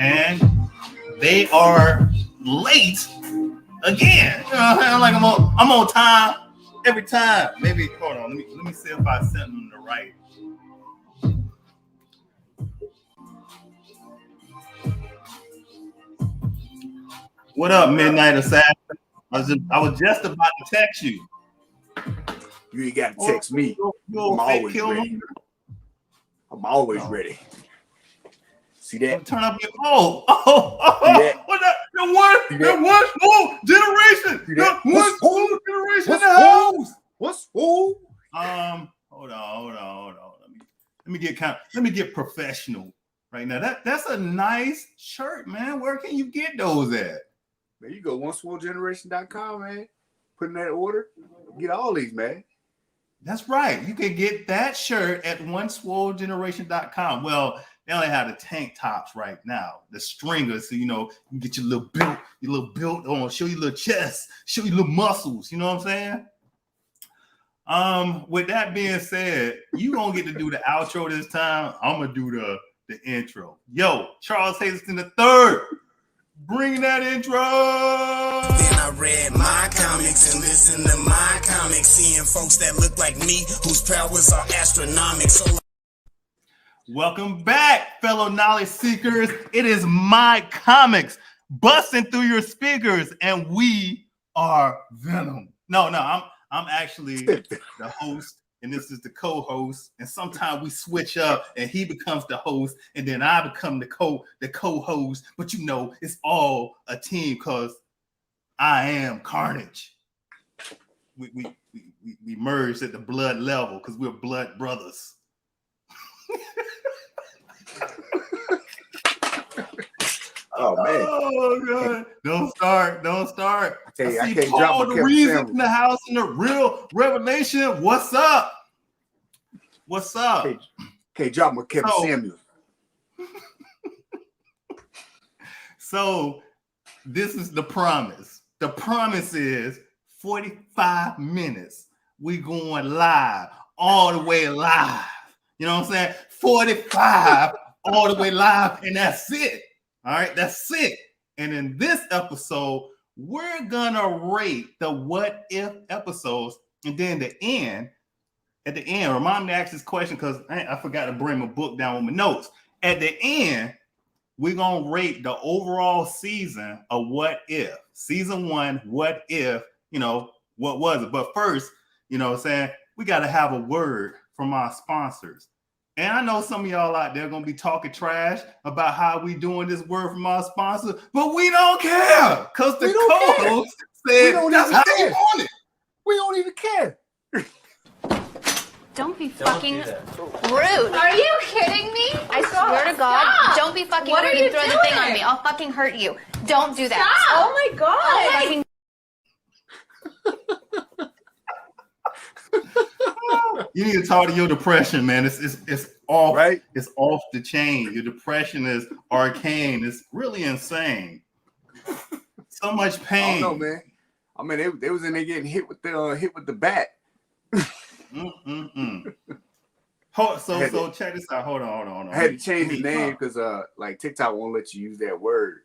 and they are late again. You know, like I'm on time every time. Maybe hold on. Let me see if I sent them the right. What up, Midnight Assassin? I was just about to text you. You ain't got to text me. I'm always ready. I'm always ready. See that? Turn up your phone. What that? The one school generation. The one school generation in the house. What school? Hold on. Let me get professional right now. That's a nice shirt, man. Where can you get those at? There you go, onesworegeneration.com, man. Put in that order. Get all these, man. That's right. You can get that shirt at onesworegeneration.com. Well, they only have the tank tops right now, the stringers. So, you can get your little built on, show your little chest, show your little muscles. You know what I'm saying? With that being said, you gonna get to do the outro this time. I'm gonna do the intro. Yo, Charles Hazleton III. Bring that intro. Then I read my comics and listened to my comics, seeing folks that look like me, whose powers are astronomical. Welcome back, fellow knowledge seekers. It is my comics busting through your speakers, and we are Venom. No, I'm actually the host, and this is the co-host. And sometimes we switch up, and he becomes the host, and then I become the co-host. But it's all a team because I am Carnage. We merged at the blood level because we're blood brothers. Oh man! Oh god! Don't start! I can't drop the reason in the house in the real revelation. What's up? Can't drop my Kevin Samuels. So this is the promise. The promise is 45 minutes. We going live, all the way live. You know what I'm saying? 45 all the way live, and that's it. All right, that's it. And in this episode, we're gonna rate the what if episodes, and then at the end, remind me to ask this question because I forgot to bring my book down with my notes. At the end, we're gonna rate the overall season of What If. Season 1, What If, what was it? But first, we gotta have a word from our sponsors. And I know some of y'all out there gonna be talking trash about how we doing this word from our sponsor, but we don't care because the co-host said that's how you want it. We don't even care. Don't be fucking rude. Are you kidding me? I swear to God, Stop. Don't be fucking What rude are you and throw the thing on me. I'll fucking hurt you. Don't do that. Stop. Oh my God. Fucking You need to talk to your depression, man. It's off, right? It's off the chain. Your depression is arcane. It's really insane. So much pain. I don't know, man. I mean, they was in there getting hit with the bat. So check this out. Hold on. I had to change the name because TikTok won't let you use that word.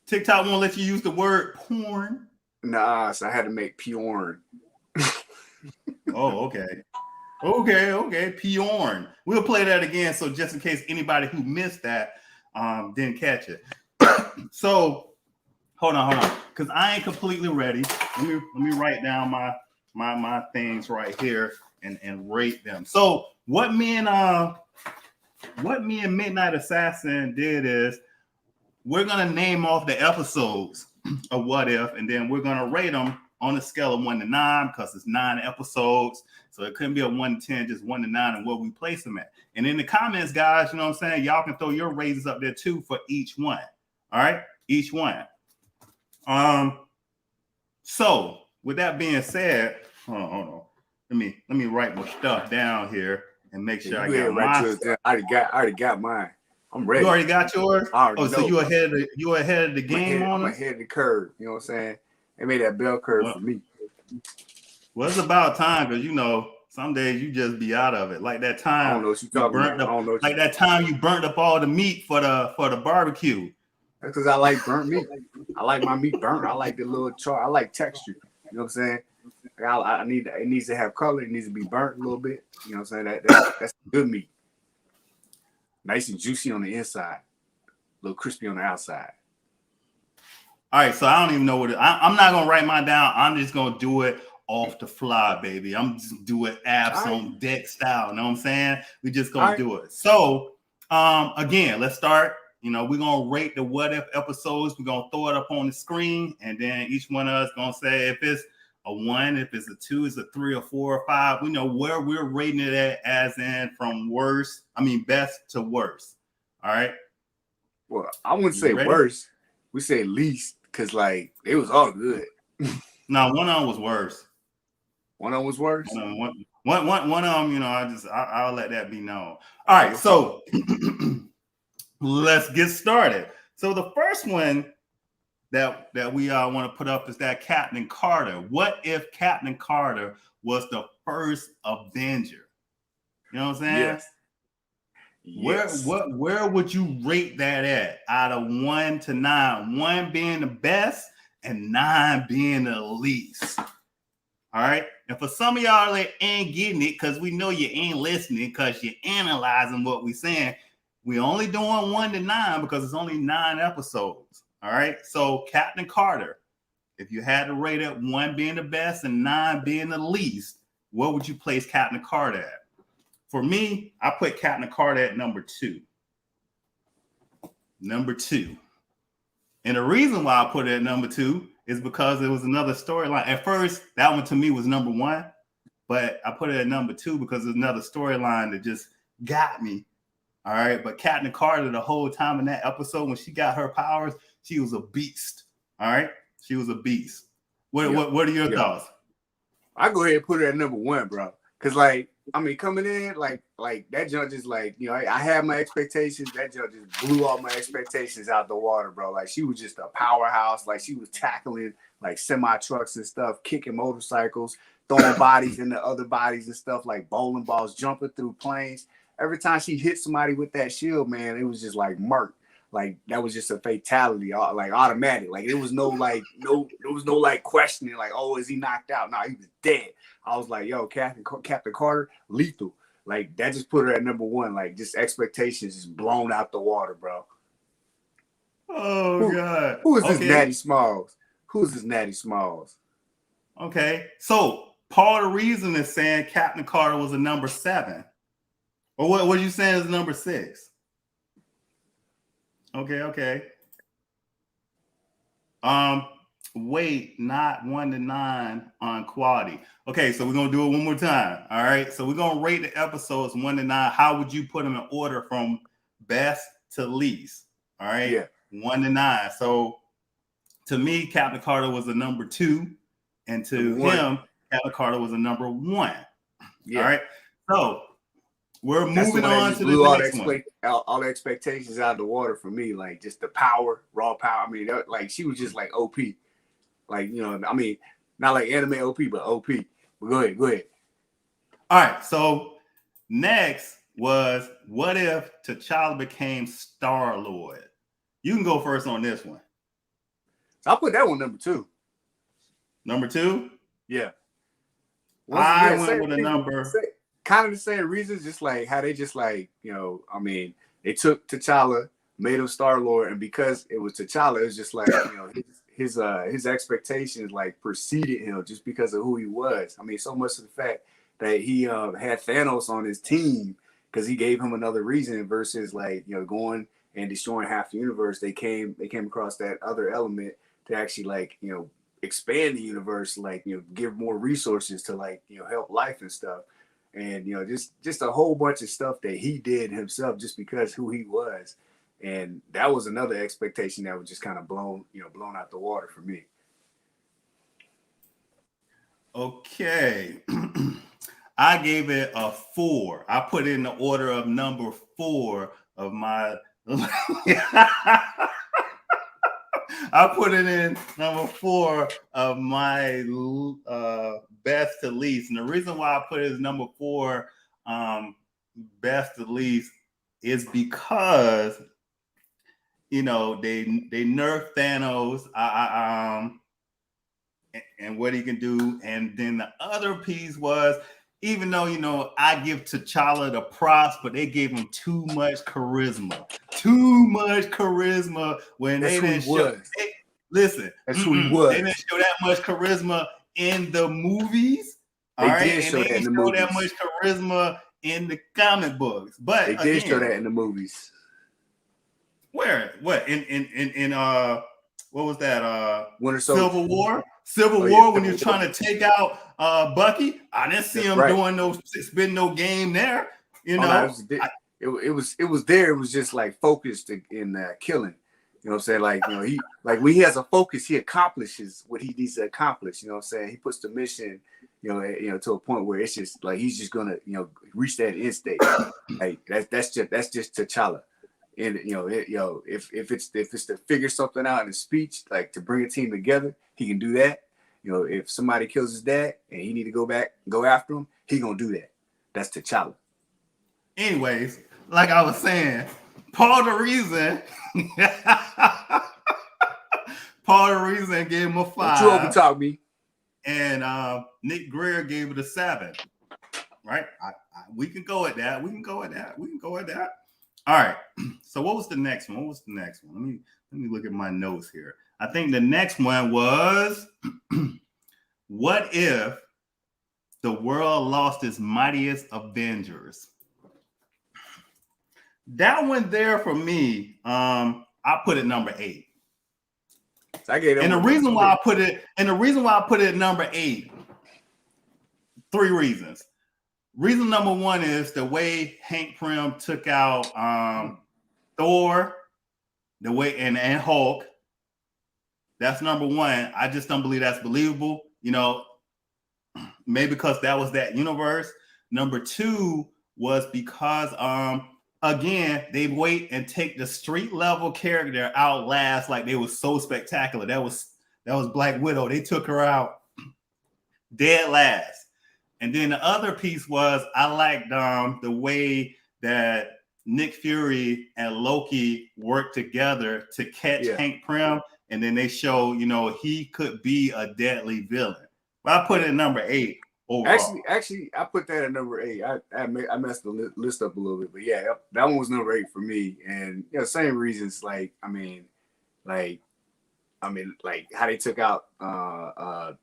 TikTok won't let you use the word porn. Nah, so I had to make Pyorn. Oh, okay. Pyorn. We'll play that again. So just in case anybody who missed that didn't catch it. So hold on, because I ain't completely ready. Let me write down my things right here and rate them. So what me and Midnight Assassin did is we're gonna name off the episodes of What If, and then we're gonna rate them on a scale of 1 to 9 because it's 9 episodes. So it couldn't be a 1 to 10, just 1 to 9 and where we place them at. And in the comments, guys, you know what I'm saying? Y'all can throw your raises up there too for each one. All right, each one. So with that being said, hold on. Let me write my stuff down here and make sure I got mine. I already got mine. I'm ready. You already got yours? So you ahead of the game I'm ahead of the curve. You know what I'm saying? They made that bell curve for me. Well, it's about time because some days you just be out of it. Like that time I don't know what you're talking about. Like that time you burnt up all the meat for the barbecue. That's because I like burnt meat. I like my meat burnt. I like the little char. I like texture. You know what I'm saying? I need it needs to have color. It needs to be burnt a little bit. You know what I'm saying? That's good meat. Nice and juicy on the inside, a little crispy on the outside. All right, so I don't even know what I'm not gonna write mine down. I'm just gonna do it off the fly, baby. I'm just do it abs on deck style. You know what I'm saying? We just gonna do it. So again, let's start. You know, we're gonna rate the what if episodes. We're gonna throw it up on the screen, and then each one of us gonna say if it's a 1, if it's a 2, it's a 3 or 4 or 5. We know where we're rating it at, as in from best to worst. All right. Well, I wouldn't say worst. We say least, because like it was all good. No, one of them was worse. One of them was worse. One of them, you know, I'll let that be known. All right, so let's get started. So the first one that we want to put up is that Captain Carter. What if Captain Carter was the first Avenger? You know what I'm saying? Yes. Where would you rate that at out of 1 to 9? 1 being the best and 9 being the least. All right. And for some of y'all that ain't getting it, because we know you ain't listening, because you're analyzing what we're saying, we only doing 1 to 9 because it's only 9 episodes. All right. So Captain Carter, if you had to rate it 1 being the best and 9 being the least, what would you place Captain Carter at? For me, I put Captain Carter at number 2. Number 2. And the reason why I put it at number 2 is because it was another storyline. At first, that one to me was number 1, but I put it at number 2 because there's another storyline that just got me. All right. But Captain Carter, the whole time in that episode, when she got her powers, she was a beast. All right. She was a beast. What are your thoughts? I go ahead and put it at number 1, bro. Because like, I mean, coming in, like that judge is like, you know, I had my expectations. That judge just blew all my expectations out the water, bro. Like, she was just a powerhouse. Like, she was tackling like semi-trucks and stuff, kicking motorcycles, throwing bodies into other bodies and stuff, like bowling balls, jumping through planes. Every time she hit somebody with that shield, man, it was just like murk. Like, that was just a fatality, like automatic. Like, there was no questioning, like, oh, is he knocked out? No, he was dead. I was like, yo, Captain Carter, lethal. Like, that just put her at number 1. Like, just expectations just blown out the water, bro. God. Who is this Natty Smalls? Who's this Natty Smalls? Okay. So part of the reason is saying Captain Carter was a number 7. Or what you saying is number 6? Okay. Wait, not 1 to 9 on quality. Okay, so we're gonna do it one more time. All right, so we're gonna rate the episodes 1 to 9. How would you put them in order from best to least? All right, 1 to 9. So to me, Captain Carter was a number 2, and to him, Captain Carter was a number 1. All right, so we're moving on to the next one. All the expectations out of the water for me, like just the power, raw power. I mean, like she was just like OP. Like, you know, I mean, not like anime OP, but OP. But go ahead. All right. So next was what if T'Challa became Star-Lord? You can go first on this one. So I'll put that one number 2. Number 2? Yeah. I went with a number. Kind of the same reasons, just like how they just like, you know, I mean, they took T'Challa, made him Star-Lord, and because it was T'Challa, it was just like, you know, his expectations like preceded him just because of who he was. I mean, so much of the fact that he had Thanos on his team because he gave him another reason versus like, you know, going and destroying half the universe. They came across that other element to actually like, you know, expand the universe, like, you know, give more resources to like, you know, help life and stuff. And, you know, just a whole bunch of stuff that he did himself just because who he was. And that was another expectation that was just kind of blown out the water for me. Okay. I gave it a 4. I put it in the order of number 4 of my I put it in number 4 of my best to least. And the reason why I put it as number 4 best to least is because they nerfed Thanos and what he can do. And then the other piece was, even though I give T'Challa the props, but they gave him too much charisma. When That's they who didn't he show. was. Listen, That's who he was. They didn't show that much charisma in the movies. They all right, did and show they that in didn't the show movies. that much charisma in the comic books. But They did show that in the movies. Where? What? In what was that? Winter Soldier. Civil War. Civil Oh, War yeah, when you're Civil trying to take out Bucky. I didn't see That's him right. doing spitting no game there. Oh, no, it was there. It was just like focused in killing. You know what I'm saying? Like, he when he has a focus, he accomplishes what he needs to accomplish. You know what I'm saying? He puts the mission, to a point where it's just like he's just gonna, reach that end state. Like that's just T'Challa. And if it's to figure something out in a speech, like to bring a team together, he can do that. If somebody kills his dad and he need to go after him, he gonna do that. That's T'Challa. Anyways, like I was saying, Paul the Reason gave him a 5. Don't you overtalk me. And Nick Greer gave it a 7. Right? We can go at that. All right. So what was the next one? Let me look at my notes here. I think the next one was what if the world lost its mightiest Avengers? That one there for me, I put it number 8. So I gave it. And the reason why I put it at number 8, 3 reasons. Reason number 1 is the way Hank Pym took out Thor, the way and Hulk. That's number 1. I just don't believe that's believable. Maybe because that was that universe. Number 2 was because again, they wait and take the street level character out last, like they was so spectacular. That was Black Widow. They took her out dead last. And then the other piece was I liked the way that Nick Fury and Loki worked together to catch Hank Pym, and then they show he could be a deadly villain. But I put it at number 8 overall. Actually, I put that at number 8. I messed the list up a little bit, but yeah, that one was number 8 for me, and same reasons. Like how they took out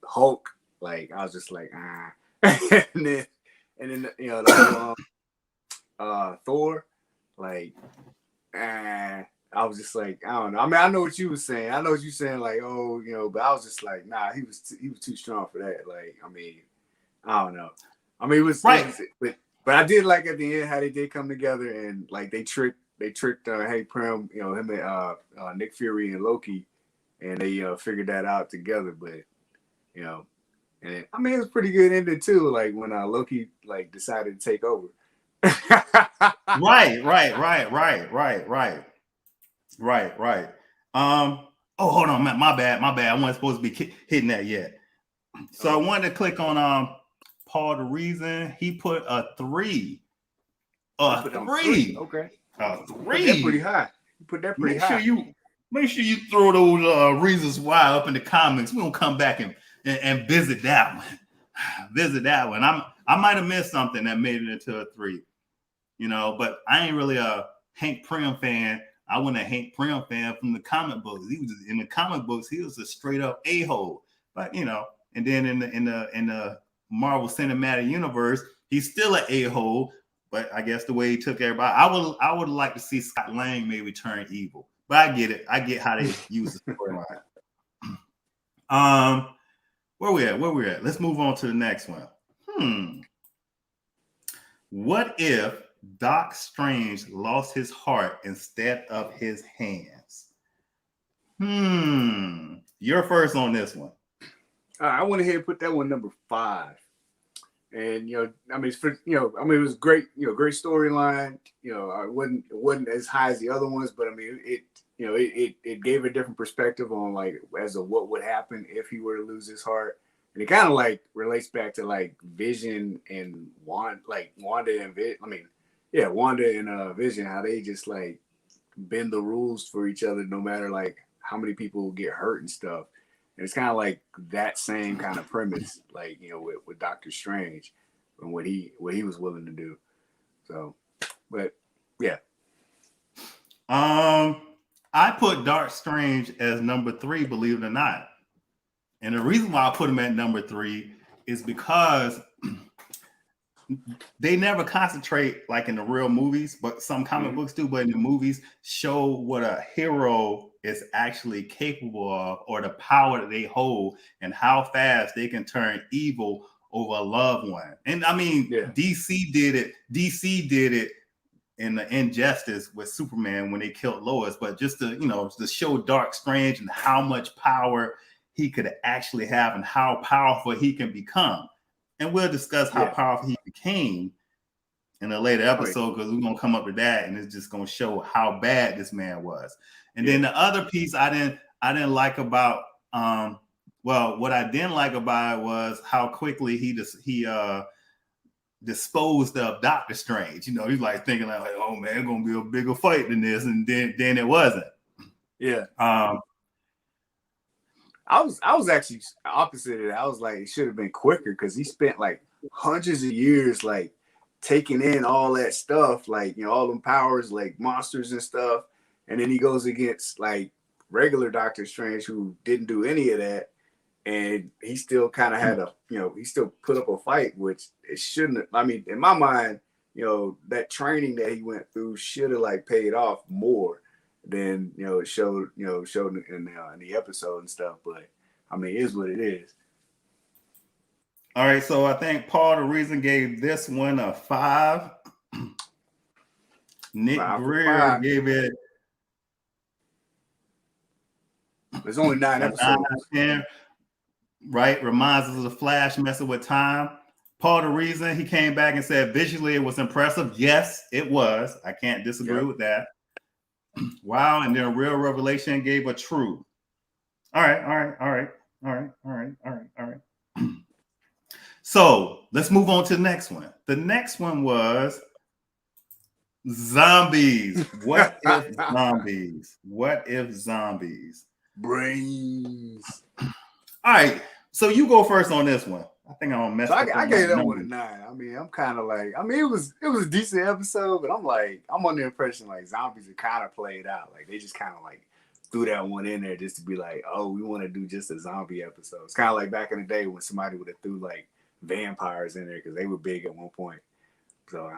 Hulk. Like I was just like and then Thor, like I was just like, I don't know. I mean, I know what you were saying. I know what you're saying, like, but I was just like, nah, he was too strong for that. Like, I mean, I don't know. I mean, it was right, but I did like at the end how they did come together and like they tricked Hank Pym, him and Nick Fury and Loki, and they figured that out together. But and I mean, it was pretty good ending too. Like when Loki like decided to take over. Right. Oh, hold on, man. My bad. I wasn't supposed to be hitting that yet. So I wanted to click on Paul the Reason. He put a 3. A 3. Okay. A 3. Put that pretty high. You put that pretty high. Make sure you throw those reasons why up in the comments. We're gonna come back and visit that one. I might have missed something that made it into a 3. But I ain't really a Hank Pym fan. I wasn't a Hank Pym fan from the comic books. He was in the comic books. He was a straight up a-hole. But and then in the Marvel Cinematic Universe, he's still an a-hole. But I guess the way he took everybody, I would like to see Scott Lang maybe turn evil. But I get it. I get how they use the storyline. Where we at? Let's move on to the next one. What if Doc Strange lost his heart instead of his hands? You're first on this one. I went ahead and put that one number 5. And it was great, great storyline. It wasn't as high as the other ones, but I mean, you know, it gave a different perspective on like as to what would happen if he were to lose his heart. And it kind of like relates back to like Vision and Wanda, like Wanda and Wanda and Vision, how they just like bend the rules for each other no matter like how many people get hurt and stuff. And it's kind of like that same kind of premise, like, you know, with Doctor Strange and what he was willing to do. So, but yeah. I put Dark Strange as number 3, believe it or not. And the reason why I put him at number 3 is because they never concentrate like in the real movies, but some comic books do, but in the movies show what a hero is actually capable of, or the power that they hold and how fast they can turn evil over a loved one. And I mean, DC did it in the Injustice with Superman when they killed Lois, but just to, you know, to show Dark Strange and how much power he could actually have and how powerful he can become. And we'll discuss how powerful he became in a later episode, because we're gonna come up to that, and it's just gonna show how bad this man was. And then the other piece I didn't like about what I didn't like about it was how quickly he disposed of Doctor Strange. You know, he's like thinking like, oh man, it's gonna be a bigger fight than this, and then it wasn't. Yeah. I was actually opposite of that. I was like, it should have been quicker because he spent like hundreds of years like taking in all that stuff, like, you know, all them powers, like monsters and stuff. And then he goes against like regular Doctor Strange who didn't do any of that. And he still kind of had he still put up a fight, which it shouldn't have. I mean, in my mind, you know, that training that he went through should have like paid off more than, you know, it showed in the episode and stuff. But I mean, it is what it is. All right, so I think Paul the Reason gave this one a 5. Nick Greer gave it. There's only 9 episodes. 10, right, reminds us of the Flash messing with time. Paul the Reason, he came back and said visually it was impressive. Yes, it was. I can't disagree with that. Wow, and then Real Revelation gave a true. All right. So let's move on to the next one. The next one was zombies. What if zombies? What if zombies? Brains. All right, so you go first on this one. I think I'm gonna mess up. I gave that one a 9. I mean, I'm kind of like, I mean, it was a decent episode, but I'm on the impression like zombies are kind of played out. Like they just kind of like threw that one in there just to be like, oh, we want to do just a zombie episode. It's kind of like back in the day when somebody would have threw like vampires in there because they were big at one point. So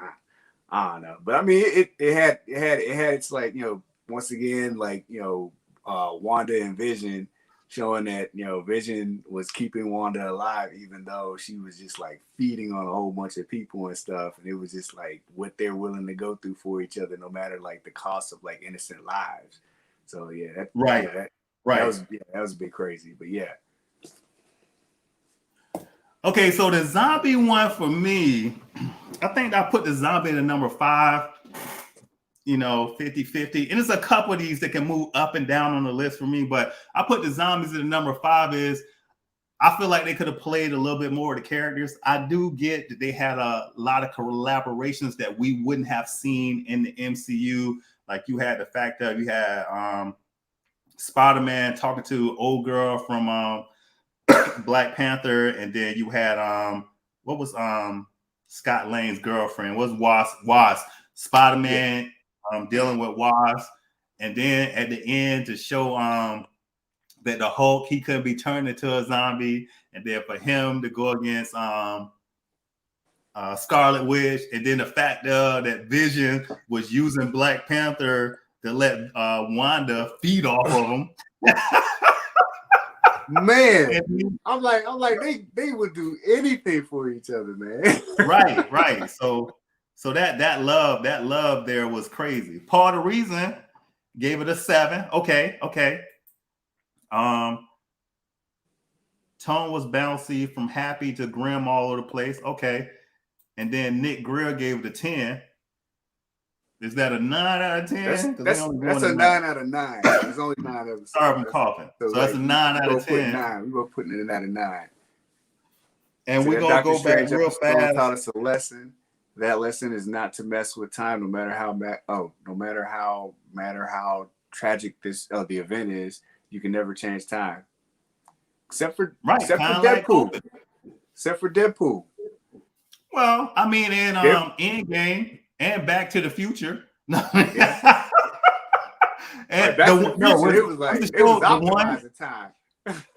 I don't know, but I mean, it had its like, you know, once again, like, you know, Wanda and Vision showing that, you know, Vision was keeping Wanda alive even though she was just like feeding on a whole bunch of people and stuff, and it was just like what they're willing to go through for each other, no matter like the cost of like innocent lives. So yeah, that was a bit crazy, but yeah. Okay, so the zombie one for me, I think I put the zombie at number 5. You know, 50-50. And there's a couple of these that can move up and down on the list for me, but I put the zombies at number 5 is I feel like they could have played a little bit more of the characters. I do get that they had a lot of collaborations that we wouldn't have seen in the MCU. Like you had the fact that you had Spider-Man talking to old girl from Black Panther, and then you had what was Scott Lang's girlfriend? Was Wasp. Spider-Man dealing with Wasp, and then at the end to show that the Hulk, he couldn't be turned into a zombie, and then for him to go against Scarlet Witch, and then the fact that Vision was using Black Panther to let Wanda feed off of him. Man, I'm like they would do anything for each other, man. right. So that love there was crazy. Paul the Reason gave it a 7. Okay. Tone was bouncy from happy to grim all over the place. Okay. And then Nick Greer gave it a 10. Is that a 9 out of 10? That's a 9 out of 9. There's only 9 episodes. Sorry, I'm coughing. So that's a 9 out of 10. We were putting it at a 9. And we're gonna go back real fast. Taught us a lesson. That lesson is not to mess with time, no matter how tragic the event is. You can never change time, except for Deadpool. Like except for Deadpool. Well, I mean, in Endgame and Back to the Future. Yeah. And it was optimizing time.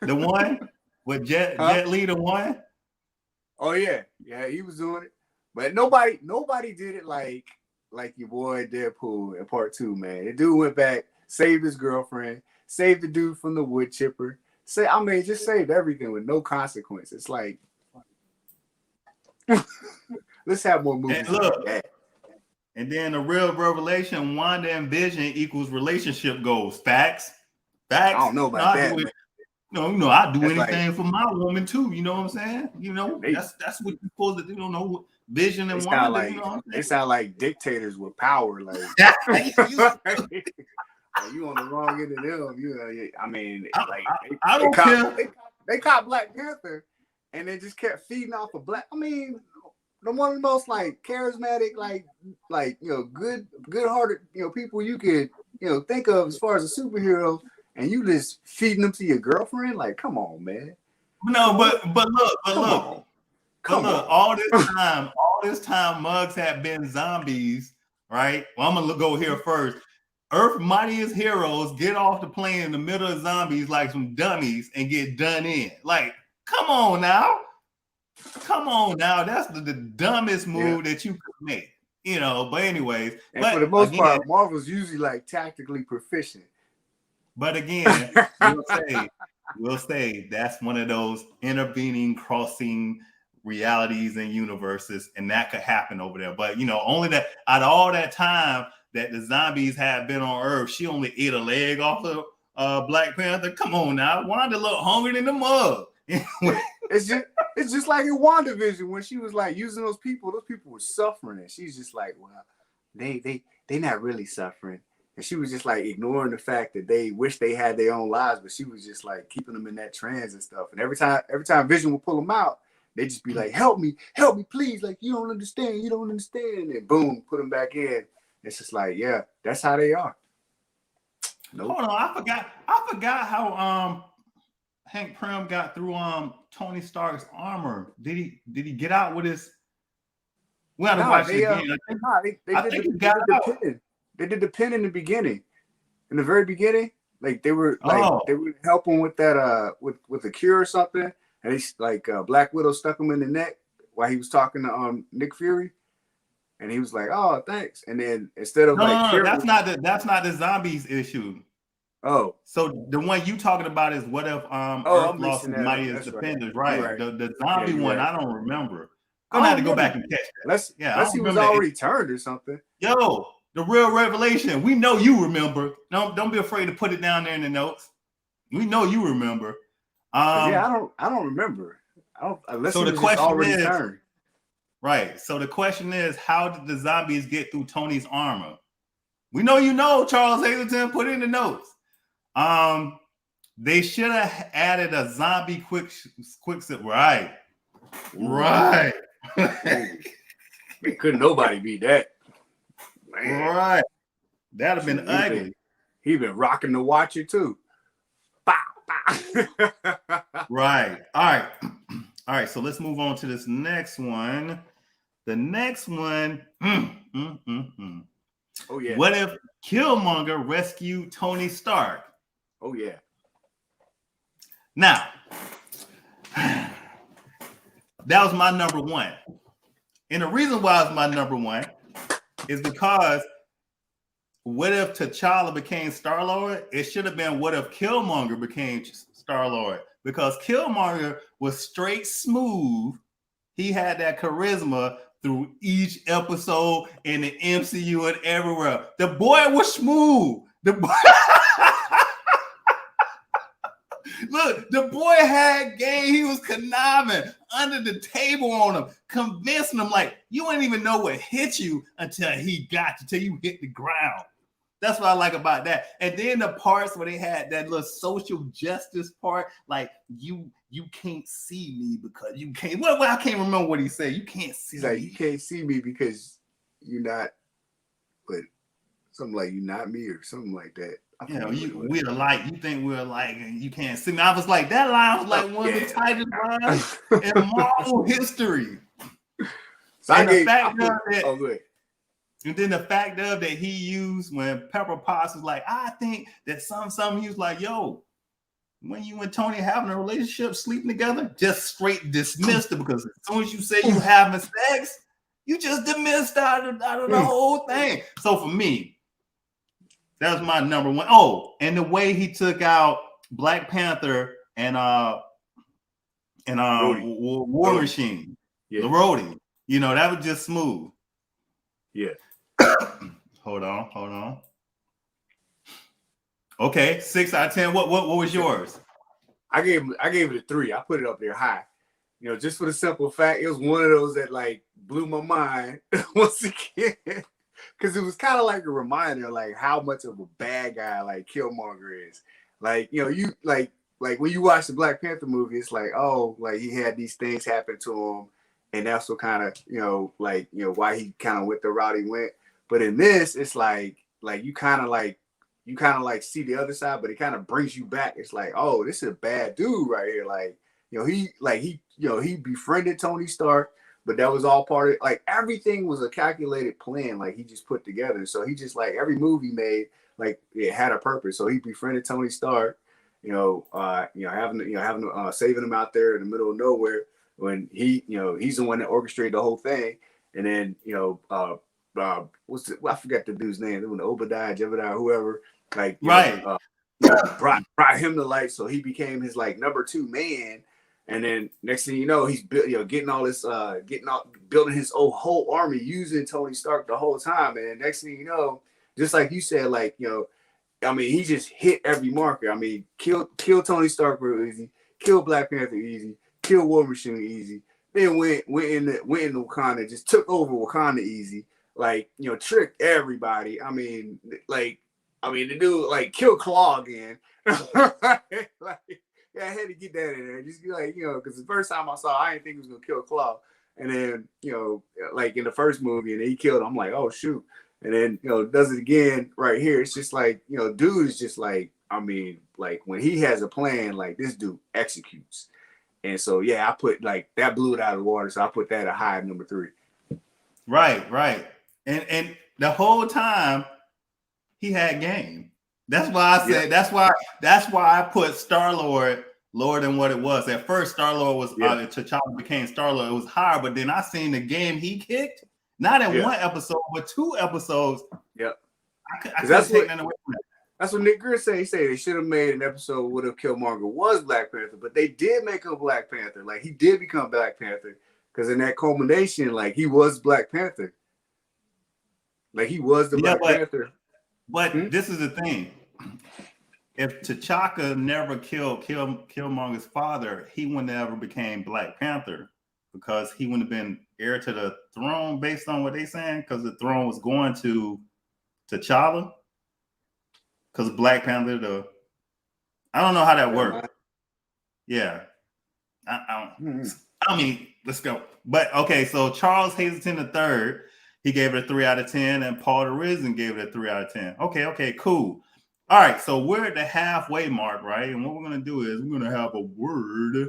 The one with Jet Li, the one. Oh yeah, he was doing it, but nobody did it like your boy Deadpool in Part 2, man. The dude went back, saved his girlfriend, saved the dude from the wood chipper. Just saved everything with no consequence. It's like, let's have more movies. And look, like that. And then the real revelation: Wanda and Vision equals relationship goals. Facts. I don't know about that. I do anything for my woman too. You know what I'm saying? That's what you're supposed to do. You don't know Vision and Wanda. They sound like dictators with power. Like you on the wrong end of them. I don't care. They caught Black Panther, and they just kept feeding off of Black. The one of the most charismatic, good-hearted, people you could think of as far as a superhero. And you just feeding them to your girlfriend? Like, come on, man. No, but look. All this time, Mugs have been zombies, right? Well, I'm gonna go here first. Earth's mightiest heroes get off the plane in the middle of zombies like some dummies and get done in. Like, come on now. That's the dumbest move that you could make. But anyways. For the most part, Marvel's usually tactically proficient. But again, we'll say that's one of those intervening, crossing realities and universes, and that could happen over there. But only that out of all that time that the zombies have been on Earth, she only ate a leg off of Black Panther. Come on now, Wanda look hungry in the mug. It's just like in WandaVision when she was using those people were suffering, and she's just like, well, they not really suffering. And she was just ignoring the fact that they wish they had their own lives, but she was just keeping them in that trance and stuff. And every time Vision would pull them out, they'd just be like, help me, please. You don't understand. And then boom, put them back in. It's just yeah, that's how they are. Nope. Hold on, I forgot how Hank Pym got through Tony Stark's armor. Did he get out with his? We had to watch it again. I think he got out. They did the pin in the beginning. In the very beginning, they were helping with that with the cure or something, and he's Black Widow stuck him in the neck while he was talking to Nick Fury, and he was like, "Oh, thanks." And then instead of that's not the zombies issue. Oh, so the one you talking about is what if Earth lost the mightiest defenders, right? The zombie one, I don't remember. I'm gonna have to go back and catch that. Unless he was already turned or something. Yo. The real revelation. We know you remember. Don't be afraid to put it down there in the notes. We know you remember. I don't remember. Unless so the question is turned. Right. So the question is, how did the zombies get through Tony's armor? We know Charles Hazleton. Put it in the notes. They should have added a zombie quick sip. Right. Couldn't nobody beat that. Man. Right. That'd have been ugly. He been rocking the Watcher too. Right. All right. So let's move on to this next one. The next one. Oh yeah. What if Killmonger rescued Tony Stark? Oh yeah. Now, that was my number one. And the reason why it's my number one is because what if T'Challa became Star-Lord? It should have been what if Killmonger became Star-Lord, because Killmonger was straight smooth. He had that charisma through each episode in the MCU and everywhere. The boy was smooth. Look, the boy had game. He was conniving. under the table on him, convincing him like you didn't even know what hit you until he got you, till you hit the ground. That's what I like about that. And then the parts where they had that little social justice part, like you can't see me because you can't. Well, I can't remember what he said. You can't see. He's like, you can't see me because you're not. But something like you're not me or something like that. You know, we're alike. You think we're alike, and you can't see me. I was like, that line was like one of the tightest lines in Marvel history. So and the fact of that he used when Pepper Potts was like, I think that something he was like, yo, when you and Tony having a relationship, sleeping together, just straight dismissed it because as soon as you say you having sex, you just dismissed out of the whole thing. So for me, that was my number one. Oh, and the way he took out Black Panther and War Machine, the Rhodey, you know, that was just smooth. Yeah. Hold on. Okay, 6 out of 10. What was yours? I gave it a 3. I put it up there high. You know, just for the simple fact, it was one of those that like blew my mind once again. Because it was kind of like a reminder, like how much of a bad guy like Killmonger is. Like, you know, you like when you watch the Black Panther movie, it's like, oh, like he had these things happen to him, and that's what kind of, you know, like, you know, why he kind of went the route he went. But in this, it's like you kind of like see the other side, but it kind of brings you back. It's like, oh, this is a bad dude right here. Like, you know, he befriended Tony Stark. But that was all part of it. Like everything was a calculated plan, like he just put together. So he just like every move he made, like it had a purpose. So he befriended Tony Stark, saving him out there in the middle of nowhere when he's the one that orchestrated the whole thing. And then, I forgot the dude's name, Obadiah, Jebediah, whoever, brought him to light. So he became his like number 2 man. And then next thing you know, he's getting all this, building his whole army using Tony Stark the whole time. And then next thing you know, just like you said, like, he just hit every marker. I mean, kill Tony Stark real easy, kill Black Panther easy, kill War Machine easy. Then went into Wakanda, just took over Wakanda easy. Like, tricked everybody. The dude like killed Claw again. Yeah, I had to get that in there. Just be like, because the first time I saw, I didn't think he was gonna kill Claw, and then like in the first movie, and then he killed him. I'm like, oh shoot, and then does it again right here. It's just like dude is just like, like when he has a plan, like this dude executes, and so yeah, I put like that blew it out of the water. So I put that a high number 3. Right, and the whole time he had game. That's why I said that's why I put Star-Lord lower than what it was. At first, Star-Lord was T'Challa became Star-Lord. It was higher, but then I seen the game he kicked, not in one episode, but 2 episodes. Yep. I couldn't take that away from that. That's what Nick Greer said. He said they should have made an episode what if Killmonger was Black Panther, but they did make him Black Panther. Like he did become Black Panther because in that culmination, like he was Black Panther. Like he was the Black Panther. But this is the thing. If T'Chaka never killed Killmonger's father, he wouldn't have ever became Black Panther because he wouldn't have been heir to the throne based on what they're saying, because the throne was going to T'Challa. Because Black Panther, I don't know how that worked. Yeah. Let's go. But okay, so Charles Hazleton III, he gave it a 3 out of 10, and Paul DeRizan gave it a 3 out of 10. Okay, cool. All right, so we're at the halfway mark, right? And what we're going to do is we're going to have a word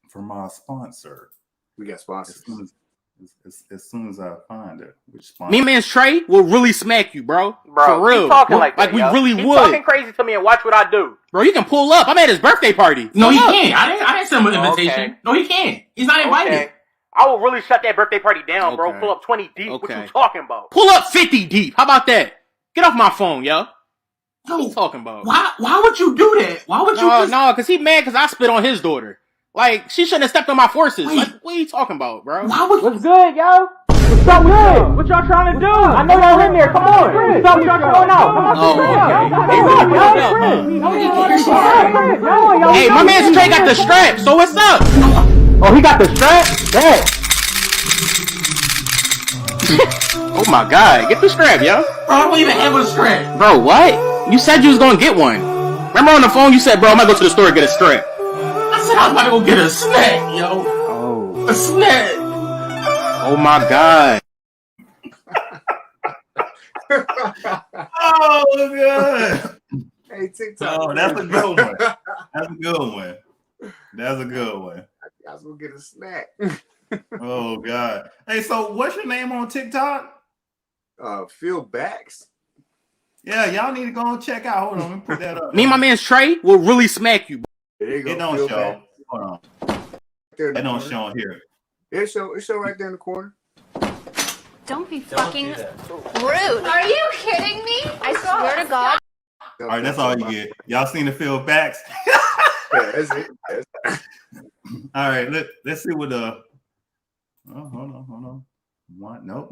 from our sponsor. We got sponsors. As soon as I find it. Me man's Trey will really smack you, bro. For real. He's talking like that, we really he's would. Talking crazy to me and watch what I do. Bro, you can pull up. I'm at his birthday party. No, he can't. I didn't send him an invitation. Okay. No, he can't. He's not invited. Okay. I will really shut that birthday party down, bro. Pull up 20 deep. What you talking about? Pull up 50 deep. How about that? Get off my phone, yo. What are you talking about? Why would you do that? Why would you? No, because he mad because I spit on his daughter. Like, she shouldn't have stepped on my forces. Wait. Like, what are you talking about, bro? What's good, yo? What's up with y'all? What y'all trying to do? I know y'all in there. Come on. What's up with y'all going out? Come on. Hey, my man Trey got the strap, so what's up? Oh, he got the strap? That. Oh my god, get the strap, yo. Bro, I don't even have a strap. Bro, what? You said you was gonna get one. Remember on the phone you said, bro, I'm gonna go to the store and get a strap. I said I was about to go get a snack, yo. Oh. A snack. Oh my god. Oh god. Hey, TikTok. Oh, that's a good one. That's a good one. That's a good one. I was gonna get a snack. Oh god. Hey, so what's your name on TikTok? Phil Backs. Yeah, y'all need to go and check out. Hold on, let me put that up. Me and my man's Trey will really smack you. There you go. It don't Phil show. Backs. Hold on. There in the It don't corner. show here. It show right there in the corner. Don't be fucking rude. Are you kidding me? I swear to God. All right, that's all you get. Y'all seen the Phil Backs? Yeah, that's it. All right, let's see what the. Oh, hold on. What? No.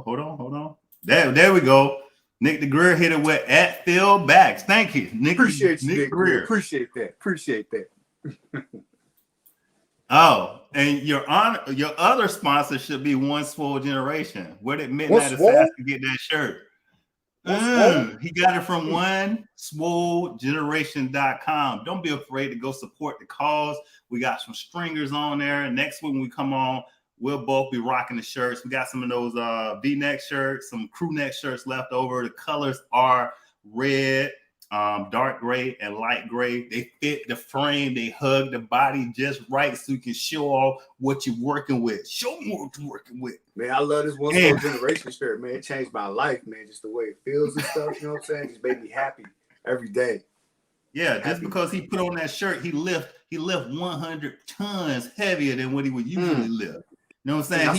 Hold on. There we go. Nick the Greer hit it with at Phil Backs. Thank you, Nick. Appreciate you, Nick Nick. Greer. Appreciate that. Oh, and your other sponsor should be One Swole Generation. Where did Midnight One Swole? Assassin get that shirt? One Swole? He got it from OneSwoleGeneration.com. Don't be afraid to go support the cause. We got some stringers on there. Next week when we come on, we'll both be rocking the shirts. We got some of those V-neck shirts, some crew neck shirts left over. The colors are red, dark gray, and light gray. They fit the frame. They hug the body just right so you can show off what you're working with. Show me what you're working with. Man, I love this One Swole Generation shirt, man. It changed my life, man. Just the way it feels and stuff, you know what I'm saying? Just made me happy every day. Yeah, just because he put on that shirt, he lift 100 tons heavier than what he would usually lift. You know what I'm saying? I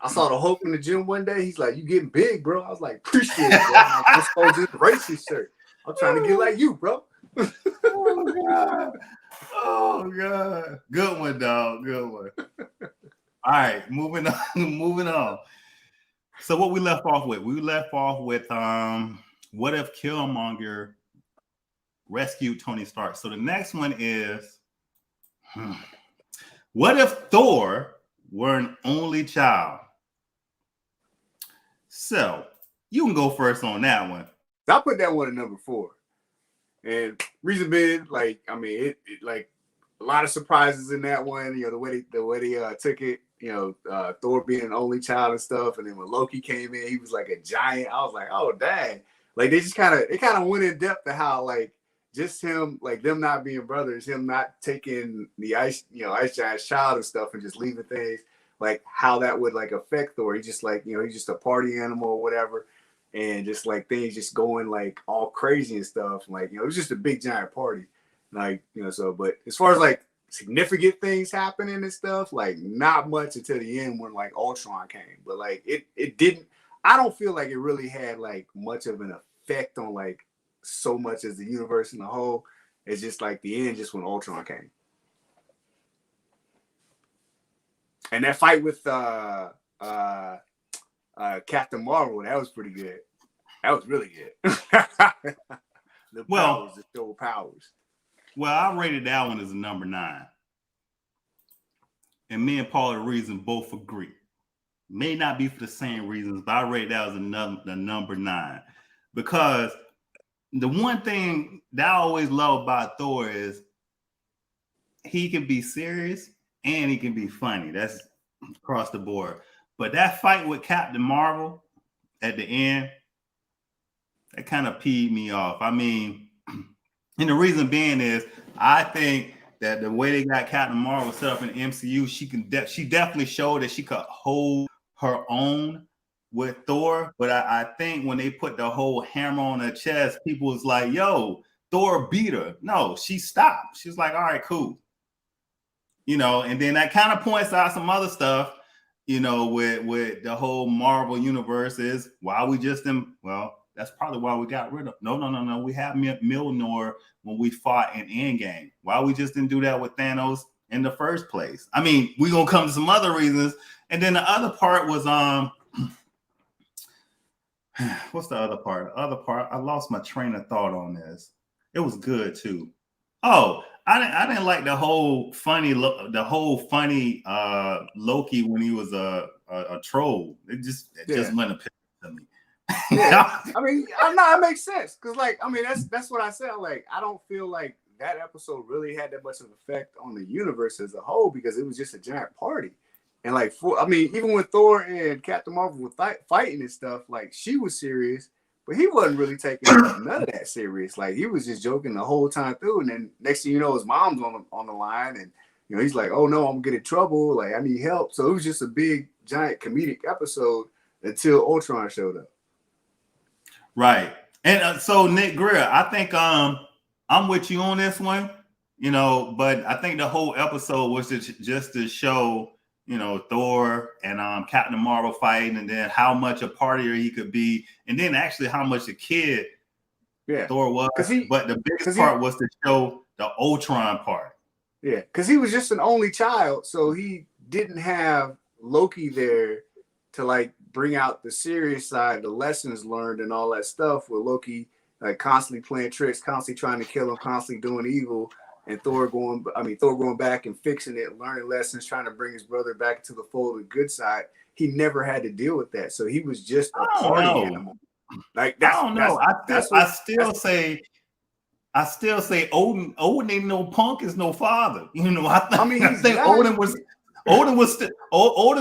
saw the Hulk in the gym one day. He's like, "You getting big, bro?" I was like, "Appreciate it, bro." I'm like, "This whole generation shirt. I'm trying to get like you, bro." Oh god. Good one, dog. Good one. All right, moving on. So what we left off with? We left off with what if Killmonger rescued Tony Stark? So the next one is what if Thor were an only child? So you can go first on that one. I put that one at number 4. And reason being, like, I mean, it like a lot of surprises in that one. You know, the way they took it. You know, Thor being an only child and stuff. And then when Loki came in, he was like a giant. I was like, oh dang! Like they kind of went in depth to how like just him, like them not being brothers, him not taking the Ice Giant's child and stuff and just leaving things, like how that would like affect Thor. He's just like, you know, he's just a party animal or whatever. And just like things just going like all crazy and stuff. Like, you know, it was just a big giant party. Like, you know, so but as far as like significant things happening and stuff, like not much until the end when like Ultron came. But like it didn't, I don't feel like it really had like much of an effect on like so much as the universe in the whole. It's just like the end just when Ultron came. And that fight with Captain Marvel, that was pretty good. That was really good. The show powers. Well, I rated that one as a number 9. And me and Paul Reason both agree. May not be for the same reasons, but I rated that as the number 9. Because the one thing that I always love about Thor is he can be serious and he can be funny. That's across the board. But that fight with Captain Marvel at the end, that kind of peed me off. I mean, and the reason being is I think that the way they got Captain Marvel set up in the MCU, she definitely showed that she could hold her own with Thor. But I think when they put the whole hammer on her chest, people was like, yo, Thor beat her. No, she stopped. She was like, all right, cool. You know, and then that kind of points out some other stuff, you know, with the whole Marvel universe is why we just that's probably why we got rid of. No. We have Mjolnir when we fought in Endgame. Why we just didn't do that with Thanos in the first place? I mean, we're gonna come to some other reasons. And then the other part was what's the other part? The other part, I lost my train of thought on this. It was good too. Oh, I didn't like the whole funny Loki when he was a troll. It just wasn't appealing to me. Yeah, I mean, it makes sense because, like, I mean, that's what I said. Like, I don't feel like that episode really had that much of an effect on the universe as a whole because it was just a giant party. And like, even when Thor and Captain Marvel were fighting and stuff, like she was serious, but he wasn't really taking none of that serious. Like he was just joking the whole time through. And then next thing you know, his mom's on the line, and you know he's like, "Oh no, I'm gonna get in trouble. Like I need help." So it was just a big giant comedic episode until Ultron showed up. Right. And so Nick Greer, I think I'm with you on this one, you know, but I think the whole episode was just to show, you know, Thor and Captain Marvel fighting, and then how much a partier he could be, and then actually how much a kid Thor was. But the biggest part was to show the Ultron part. Yeah, because he was just an only child, so he didn't have Loki there to like bring out the serious side, the lessons learned, and all that stuff. With Loki like constantly playing tricks, constantly trying to kill him, constantly doing evil. And Thor going back and fixing it, learning lessons, trying to bring his brother back to the fold, the good side. He never had to deal with that, so he was just a party animal. Like I don't know. I still say Odin ain't no punk, is no father. You know, I think Odin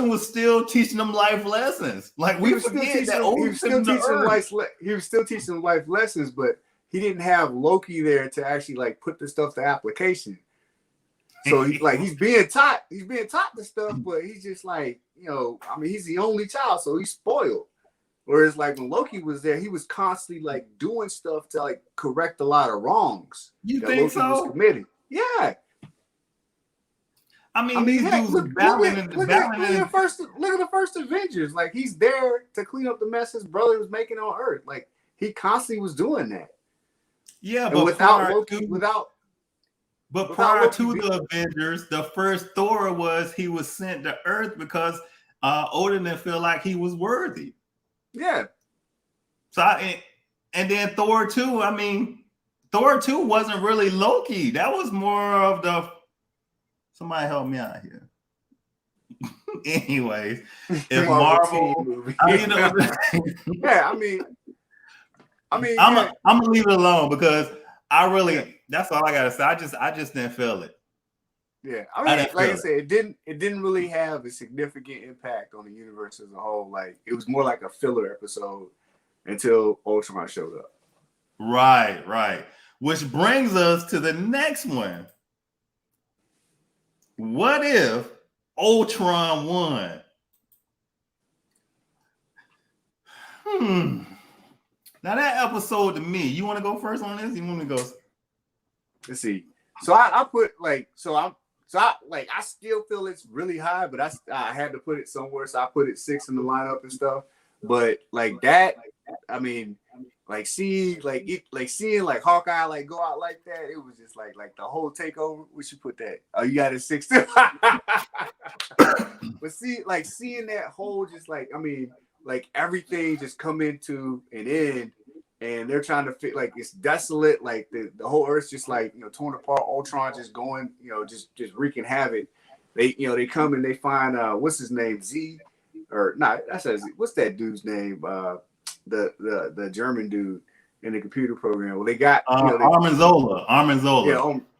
was still teaching them life lessons. Like we forget that Odin he was still teaching them life lessons, but he didn't have Loki there to actually like put the stuff to application. So he's being taught the stuff, but he's just like, you know, I mean, he's the only child, so he's spoiled. Whereas like when Loki was there, he was constantly like doing stuff to like correct a lot of wrongs. You think Loki was committing. Yeah. I mean these dudes were battling in the look at the first Avengers. Like he's there to clean up the mess his brother was making on Earth. Like he constantly was doing that. Yeah, and but prior to the Avengers, the first Thor he was sent to Earth because Odin didn't feel like he was worthy. Yeah. So and then Thor 2, I mean, Thor 2 wasn't really Loki. That was more of the somebody help me out here. Anyways, if Marvel, I'm gonna leave it alone because that's all I gotta say. I just didn't feel it. Yeah, I mean, like I said, it didn't really have a significant impact on the universe as a whole. Like it was more like a filler episode until Ultron showed up. Right. Which brings us to the next one. What if Ultron won? Now that episode to me, you want to go first on this? You want me to go? Let's see. So I put like I still feel it's really high, but I had to put it somewhere, so I put it 6 in the lineup and stuff. But like that, I mean, like seeing like Hawkeye like go out like that, it was just like the whole takeover. We should put that. Oh, you got it 6 too. But seeing that whole just like, I mean, like everything just come into an end, and they're trying to fit like it's desolate, like the whole Earth's just like, you know, torn apart. Ultron just going, you know, just wreaking havoc. They come and they find what's his name, Z, or not? That's what's that dude's name? The German dude in the computer program. Well, they got Armanzola.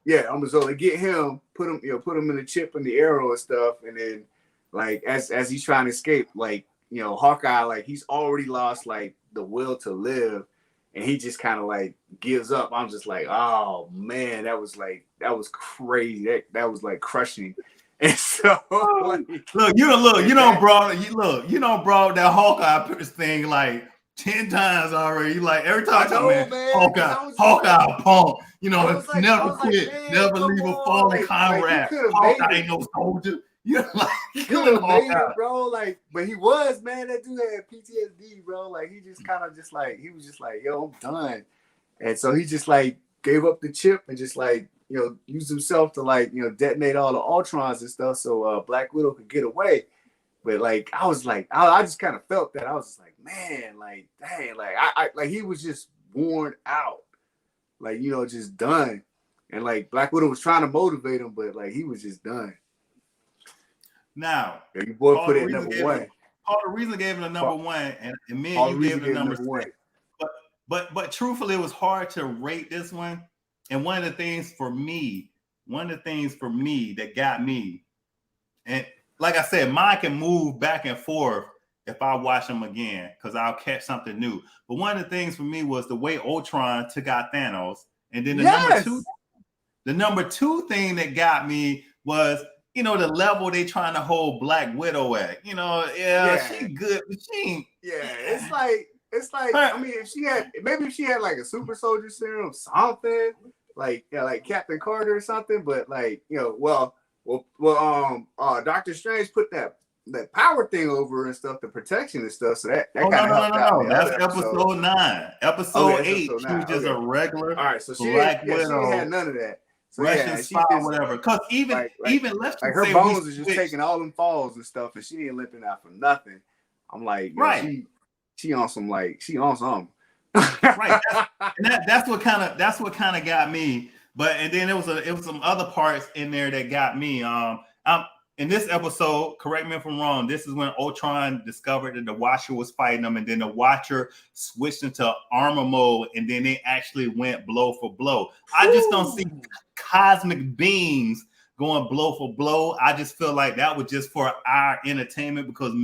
Yeah, Armanzola. They get him, put him in the chip and the arrow and stuff, and then like as he's trying to escape, like, you know, Hawkeye, like he's already lost like the will to live, and he just kind of like gives up. I'm just like, oh man, that was crazy. That was like crushing. And so like, you don't brought that Hawkeye thing like 10 times already. Like every time Hawkeye punk, you know, never quit, never leave a fallen comrade. Hawkeye ain't no soldier. Yeah, like he could have made it, bro. Like, but he was, man. That dude had PTSD, bro. Like, he just kind of just like, he was just like, yo, I'm done. And so he just like gave up the chip and just like, you know, used himself to like, you know, detonate all the Ultrons and stuff so Black Widow could get away. But like, I was like, I just kind of felt that. I was just like, man, like, dang, like, I like he was just worn out, like, you know, just done. And like Black Widow was trying to motivate him, but like he was just done. Now, Your boy put it number one. Paul the Reason gave it a number one, and me Paul and you Reason gave it a number one. 6. But truthfully, it was hard to rate this one. And one of the things for me that got me, and like I said, mine can move back and forth if I watch them again, because I'll catch something new. But one of the things for me was the way Ultron took out Thanos. And then the number two thing that got me was, you know, the level they trying to hold Black Widow at. You know, she good, but she ain't. Yeah, it's like I mean, if she had like a super soldier serum, something like Captain Carter or something, but like, you know, Doctor Strange put that power thing over and stuff, the protection and stuff. So that kind of helped out. That's episode 9. Episode 8, she was just a regular. All right, so she Black Widow. She had none of that. So Russian spy, whatever. Because even let's like her bones is just taking all them falls and stuff, and she ain't limping out for nothing. I'm like, right. She on some right. That's what kind of got me. And then it was some other parts in there that got me. In this episode, correct me if I'm wrong, this is when Ultron discovered that the Watcher was fighting them, and then the Watcher switched into armor mode, and then they actually went blow for blow. I just don't see cosmic beings going blow for blow. I just feel like that was just for our entertainment, because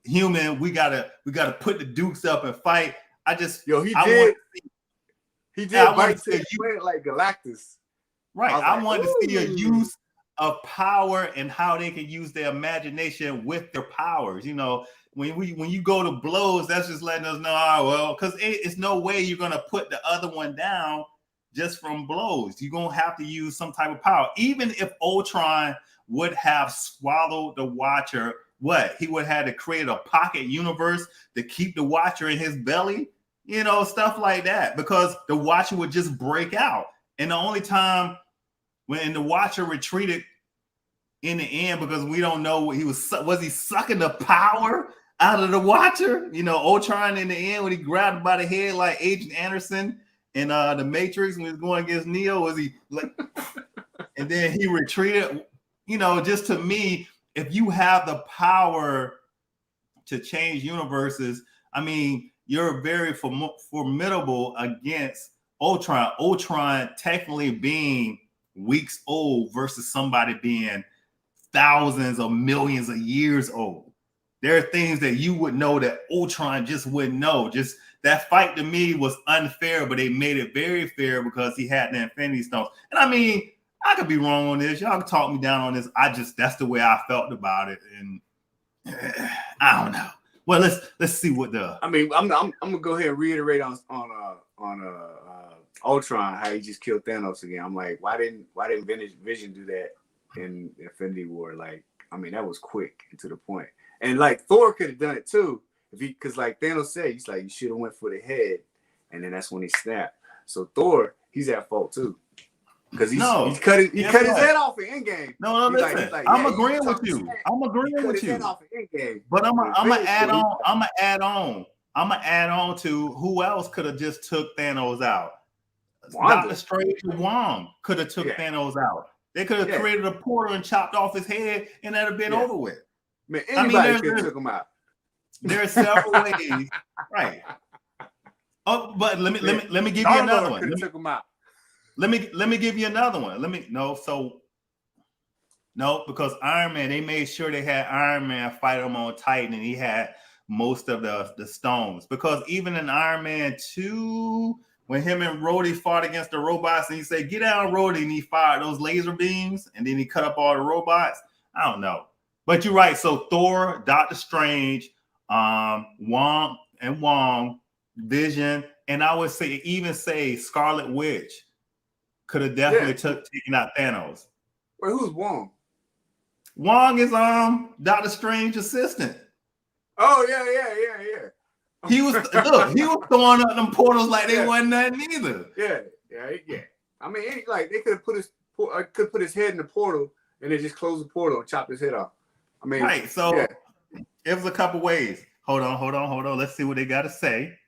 human, we gotta put the dukes up and fight. He did bite to the planet like Galactus. Right. I wanted to see a use of power and how they can use their imagination with their powers. You know, when you go to blows, that's just letting us know, because it's no way you're gonna put the other one down just from blows. You're gonna have to use some type of power. Even if Ultron would have swallowed the Watcher, he would have to create a pocket universe to keep the Watcher in his belly, you know, stuff like that, because the Watcher would just break out. And the only time when the Watcher retreated in the end, because we don't know what he was he sucking the power out of the Watcher? You know, Ultron in the end, when he grabbed him by the head like Agent Anderson in the Matrix when he was going against Neo, was he like, and then he retreated? You know, just to me, if you have the power to change universes, I mean, you're very formidable against Ultron. Ultron technically being weeks old versus somebody being thousands or millions of years old. There are things that you would know that Ultron just wouldn't know. Just that fight to me was unfair, but they made it very fair because he had the Infinity Stones. And I mean, I could be wrong on this. Y'all can talk me down on this. That's the way I felt about it. And I don't know. Well, let's see what I'm gonna go ahead and reiterate on Ultron, how he just killed Thanos again. I'm like, why didn't Vision do that in Infinity War? Like, I mean, that was quick and to the point. And like Thor could have done it too, because like Thanos said, he's like, you should have went for the head, and then that's when he snapped. So Thor, he's at fault too, because he cut his head off in Endgame. No, listen, I'm agreeing with you. But I'm gonna add on to who else could have just took Thanos out. Doctor Strange and Wong could have took Thanos out. They could have created a portal and chopped off his head, and that'd have been over with. Man, anybody could have took him out. There are several ways, right? Oh, but let me give you another one. Took him out. Let me give you another one. Because Iron Man, they made sure they had Iron Man fight him on Titan, and he had most of the stones. Because even in Iron Man 2, when him and Rhodey fought against the robots, and he said, "Get down, Rhodey," and he fired those laser beams, and then he cut up all the robots. I don't know, but you're right. So Thor, Doctor Strange, Wong, Vision, and I would say Scarlet Witch could have definitely taken out Thanos. Wait, who's Wong? Wong is Doctor Strange's assistant. Oh yeah. He was throwing up them portals like they wasn't nothing either. Yeah. I mean, they could have put his head in the portal and then just close the portal and chop his head off. I mean, right. So it was a couple ways. Hold on. Let's see what they got to say.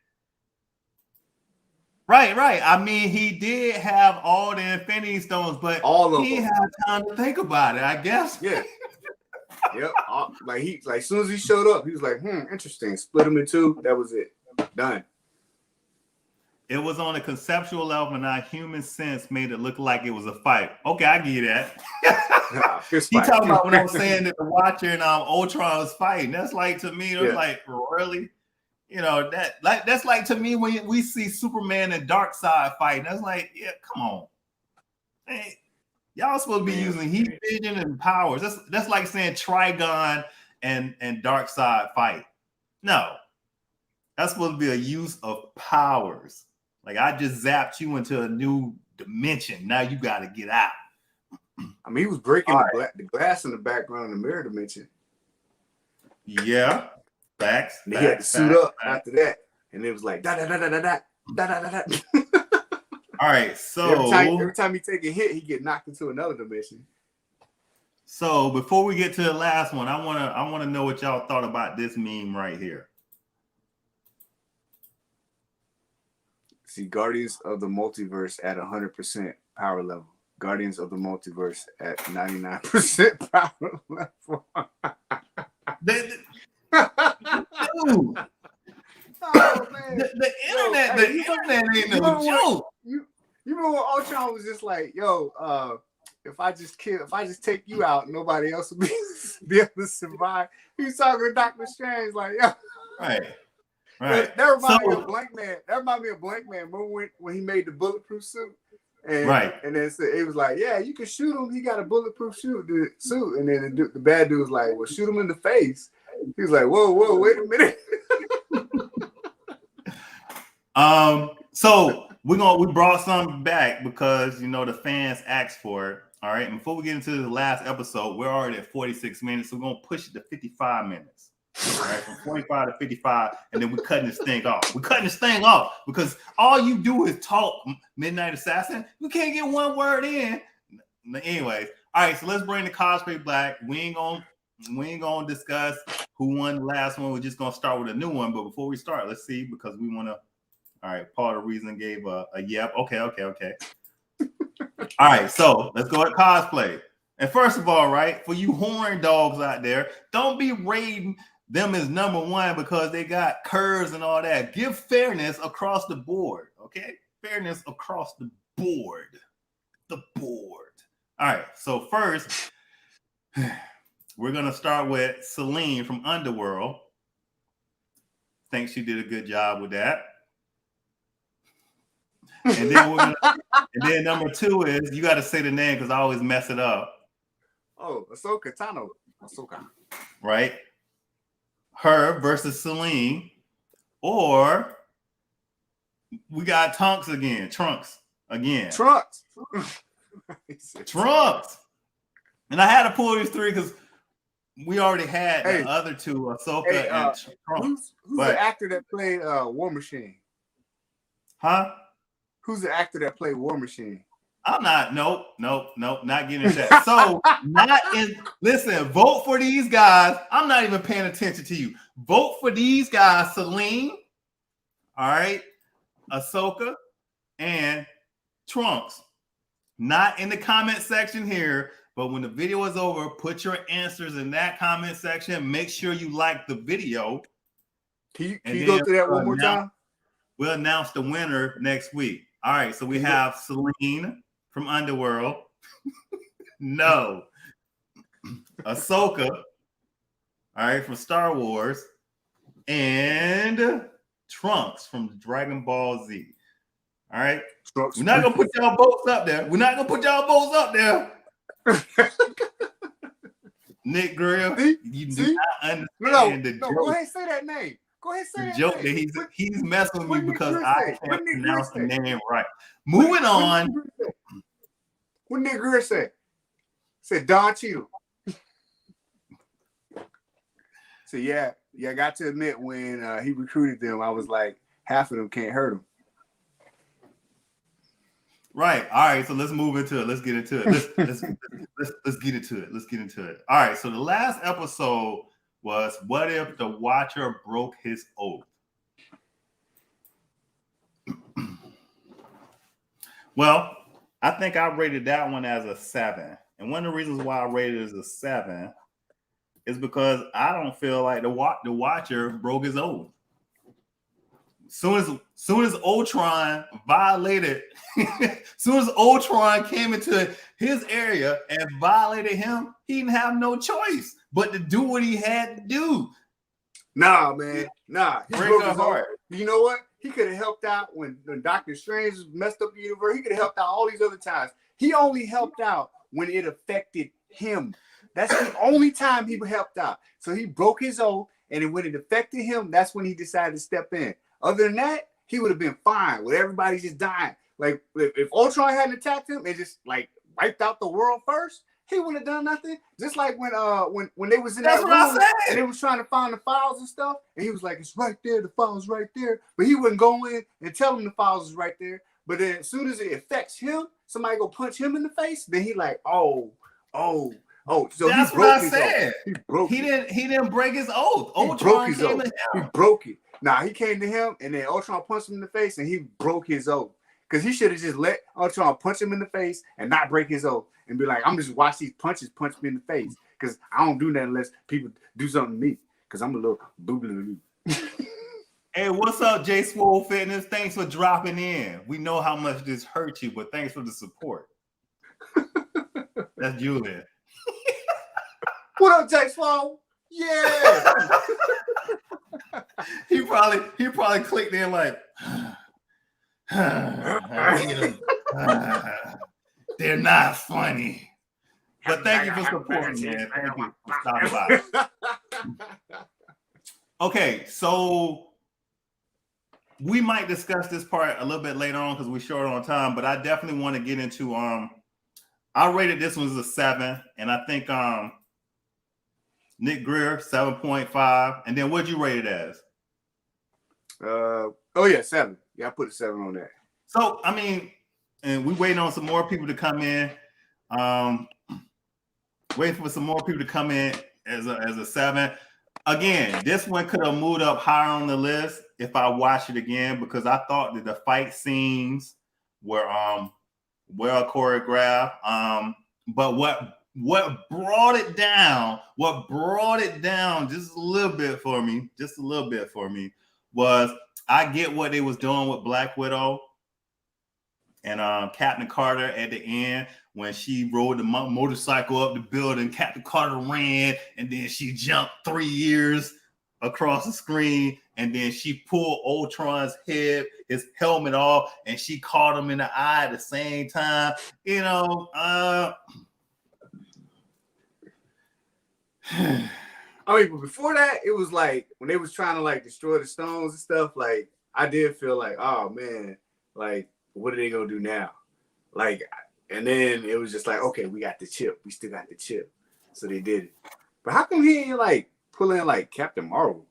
Right. I mean, he did have all the Infinity Stones, but All of he them. had time to think about it, I guess. Yeah. Yep. Like as soon as he showed up, he was like, interesting. Split him in two. That was it. Done. It was on a conceptual level, and our human sense made it look like it was a fight. Okay, I get you that. He talking about when I'm saying that the Watcher and Ultron was fighting. That's like, to me, it's like, really? You know, that's like, to me, when we see Superman and Darkseid fighting, that's like, yeah, come on. Hey, y'all supposed to be using heat vision and powers. That's like saying Trigon and Darkseid fight. No. That's supposed to be a use of powers. Like, I just zapped you into a new dimension. Now you got to get out. I mean, he was breaking the glass in the background in the mirror dimension. Yeah. Facts. And he had to suit up after that. And it was like, da da da da da da da da da. All right. So every time he take a hit, he get knocked into another dimension. So before we get to the last one, I wanna know what y'all thought about this meme right here. See, Guardians of the Multiverse at 100% power level. Guardians of the Multiverse at 99% power level. Dude, oh, man. the internet ain't no joke. You remember when Ultron was just like, yo, if I just take you out, nobody else will be able to survive. He was talking to Dr. Strange, like, yo. Right. That reminded me of Blank Man. Remember when he made the bulletproof suit? And, and then it was like, yeah, you can shoot him. He got a bulletproof suit. And then the bad dude was like, well, shoot him in the face. He was like, whoa, wait a minute. So we brought something back because, you know, the fans asked for it. All right. And before we get into the last episode, we're already at 46 minutes. So we're going to push it to 55 minutes. All right, from 45 to 55, and then we're cutting this thing off. We're cutting this thing off because all you do is talk, Midnight Assassin. You can't get one word in. Anyways, all right, so let's bring the cosplay black. We ain't gonna discuss who won the last one. We're just gonna start with a new one. But before we start, let's see, because we want to. All right, part of the reason gave a yep. Okay. All right, so let's go at cosplay. And first of all, right, for you horn dogs out there, don't be rating them as number one because they got curves and all that. Give fairness across the board, okay? Fairness across the board. The board. All right, so first, we're going to start with Celine from Underworld. Think she did a good job with that. And then number two is, you got to say the name because I always mess it up. Oh, Ahsoka Tano. Ahsoka. Right? Her versus Celine, or we got Trunks again. Trunks. And I had to pull these three because we already had the other two, Ahsoka and Trunks. Who's the actor that played War Machine? Huh? Who's the actor that played War Machine? I'm not. Nope. Not getting into that. So, listen, vote for these guys. I'm not even paying attention to you. Vote for these guys, Celine, all right, Ahsoka, and Trunks. Not in the comment section here, but when the video is over, put your answers in that comment section. Make sure you like the video. Can you go through that one more time? We'll announce the winner next week. All right, so we have Celine from Underworld. No. Ahsoka, all right, from Star Wars. And Trunks from Dragon Ball Z. All right. Trunks. We're not going to put y'all votes up there. Nick Grill, you do not understand the joke. Go ahead and say that name. Joke that he's messing with me because I can't pronounce the name right. Moving on. What Nick Greer said? Said Don Cheadle. So yeah, I got to admit when he recruited them, I was like, half of them can't hurt him. Right. All right. So let's move into it. Let's get into it. Let's get into it. All right. So the last episode was, what if the Watcher broke his oath? Well, I think I rated that one as a 7. And one of the reasons why I rated it as a 7 is because I don't feel like the Watcher broke his oath. Soon as Ultron violated, soon as Ultron came into his area and violated him, he didn't have no choice but to do what he had to do. Nah, man. Nah. He Break broke her his heart. own. You know what? He could have helped out when Doctor Strange messed up the universe. He could have helped out all these other times. He only helped out when it affected him. That's the only time he helped out. So he broke his oath, and when it affected him, that's when he decided to step in. Other than that, he would have been fine with everybody just dying. Like if Ultron hadn't attacked him and just like wiped out the world first, he wouldn't have done nothing. Just like when they was in that room and they was trying to find the files and stuff, and he was like, "It's right there, the files right there," but he wouldn't go in and tell him the files is right there. But then as soon as it affects him, somebody go punch him in the face, then he like, oh. So that's he broke what I said. He didn't break his oath. Ultron came to him. He broke it. Nah, he came to him, and then Ultron punched him in the face, and he broke his oath. Because he should have just let Ultron punch him in the face and not break his oath and be like, I'm just watch these punches punch me in the face. Because I don't do that unless people do something to me. Because I'm a little boo. Hey, what's up, J Swole Fitness? Thanks for dropping in. We know how much this hurt you, but thanks for the support. That's Julian. What up, J Swole? Yeah. he probably clicked in like they're not funny. But thank you for supporting, man. Thank you for stopping by. Okay, so we might discuss this part a little bit later on because we're short on time, but I definitely want to get into I rated this one as a 7, and I think Nick Greer 7.5, and then what'd you rate it as? 7. Yeah, I put a 7 on that. So I mean, and we waiting on some more people to come in. Waiting for some more people to come in as a 7. Again, this one could have moved up higher on the list if I watched it again because I thought that the fight scenes were well choreographed. But what brought it down just a little bit for me, was I get what they was doing with Black Widow and Captain Carter at the end when she rode the motorcycle up the building. Captain Carter ran and then she jumped 3 years across the screen and then she pulled Ultron's his helmet off and she caught him in the eye at the same time. You know, I mean, but before that, it was like when they was trying to like destroy the stones and stuff. Like I did feel like, oh man, like what are they gonna do now? Like, and then it was just like, okay, we got the chip. We still got the chip, so they did it. But how come he ain't like pull in like Captain Marvel?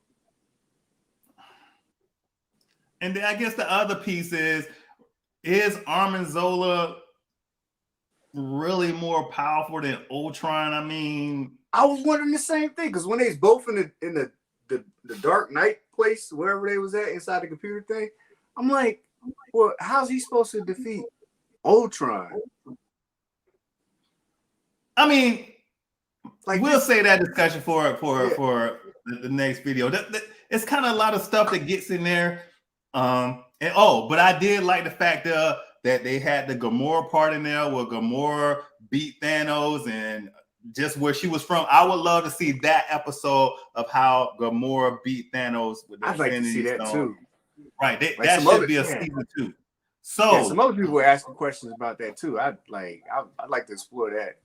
And then I guess the other piece is Armin Zola really more powerful than Ultron? I mean, I was wondering the same thing because when they was both in the Dark Knight place, wherever they was at inside the computer thing, I'm like, well, how's he supposed to defeat Ultron? I mean, like we'll say that discussion for the next video. It's kind of a lot of stuff that gets in there. But I did like the fact that they had the Gamora part in there where Gamora beat Thanos and just where she was from. I would love to see that episode of how Gamora beat Thanos with the I'd like to see that too. Right, that should be a season 2. So yeah, some other people were asking questions about that too. I'd like to explore that.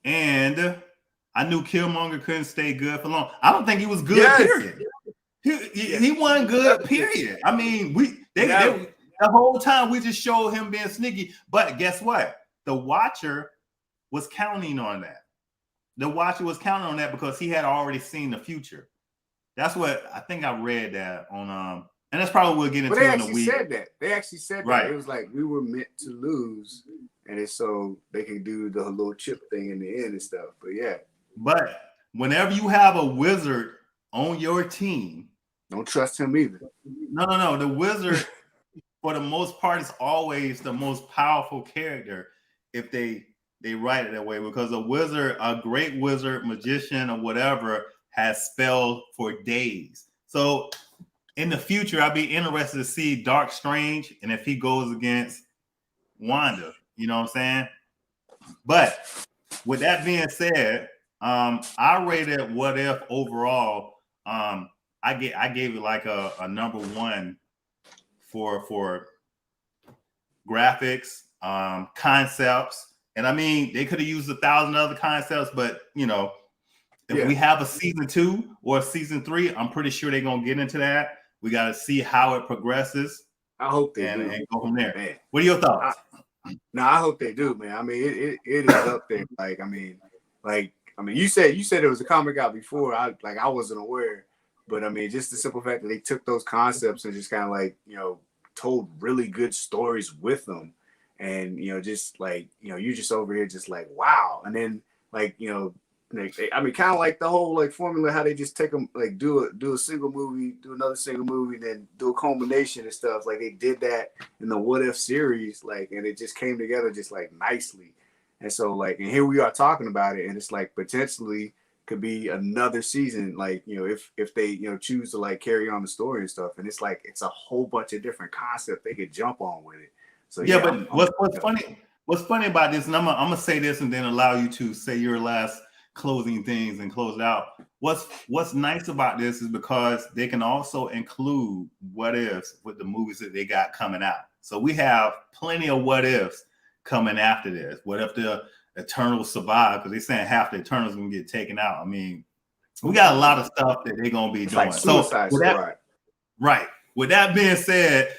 And I knew Killmonger couldn't stay good for long. I don't think he was good. Period. He wasn't good. Period. I mean, the whole time we just showed him being sneaky. But guess what? The Watcher was counting on that. The Watcher was counting on that because he had already seen the future. That's what I think I read that on and that's probably we'll get into in a week. They actually said right. That. It was like we were meant to lose, and it's so they can do the little chip thing in the end and stuff. But yeah. But whenever you have a wizard on your team, don't trust him either. No. The wizard for the most part, it's always the most powerful character if they write it that way, because a wizard, a great wizard, magician, or whatever, has spelled for days. So in the future, I'd be interested to see Dark Strange and if he goes against Wanda. You know what I'm saying? But with that being said, I rated What If overall. I gave it like a number one for graphics, concepts, and I mean they could have used 1,000 other concepts, but you know, if we have a season 2 or a season 3, I'm pretty sure they're gonna get into that. We got to see how it progresses. I hope they do. And go from there. Man. What are your thoughts? I hope they do, man. I mean, it is up there. Like, I mean, you said there was a comic out before. I wasn't aware, but I mean, just the simple fact that they took those concepts and just kind of like, you know, told really good stories with them, and you know, just like, you know, you're just over here just like, wow. And then like, you know, I mean, kind of like the whole like formula, how they just take them, like do a single movie, do another single movie, then do a culmination and stuff. Like they did that in the What If series, like, and it just came together just like nicely. And so like, and here we are talking about it, and it's like potentially could be another season, like, you know, if they, you know, choose to like carry on the story and stuff. And it's like, it's a whole bunch of different concepts they could jump on with it. So yeah, but what's funny about this, and I'm gonna say this and then allow you to say your last closing things and close it out. What's nice about this is because they can also include what ifs with the movies that they got coming out. So we have plenty of what ifs coming after this. What if the Eternals survive? Because they're saying half the Eternals gonna get taken out. I mean, we got a lot of stuff that they're gonna be doing. Like Suicide Squad. Right. With that being said,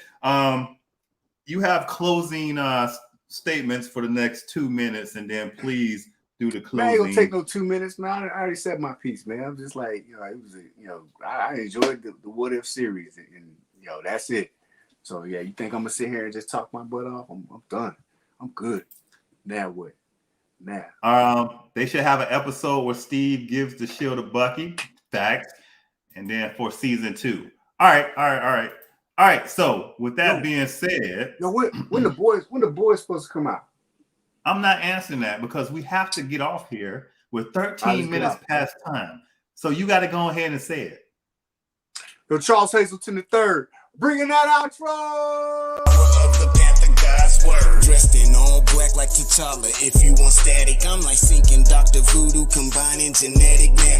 you have closing statements for the next 2 minutes, and then please do the closing. Man, it ain't gonna take no 2 minutes, man. I already said my piece, man. I'm just like, you know, it was, you know, I enjoyed the What If series, and you know, that's it. So yeah, you think I'm gonna sit here and just talk my butt off? I'm done. I'm good. Now what? Now. They should have an episode where Steve gives the shield to Bucky. Facts. And then for season 2. All right. So with that being said, when the boys supposed to come out? I'm not answering that because we have to get off here with 13 minutes past time. So you got to go ahead and say it. Yo, Charles Hazleton III, bringing that outro. Of the Panther God's word, dressed in all black like T'Challa. If you want static, I'm like sinking Dr. Voodoo, combining genetic man.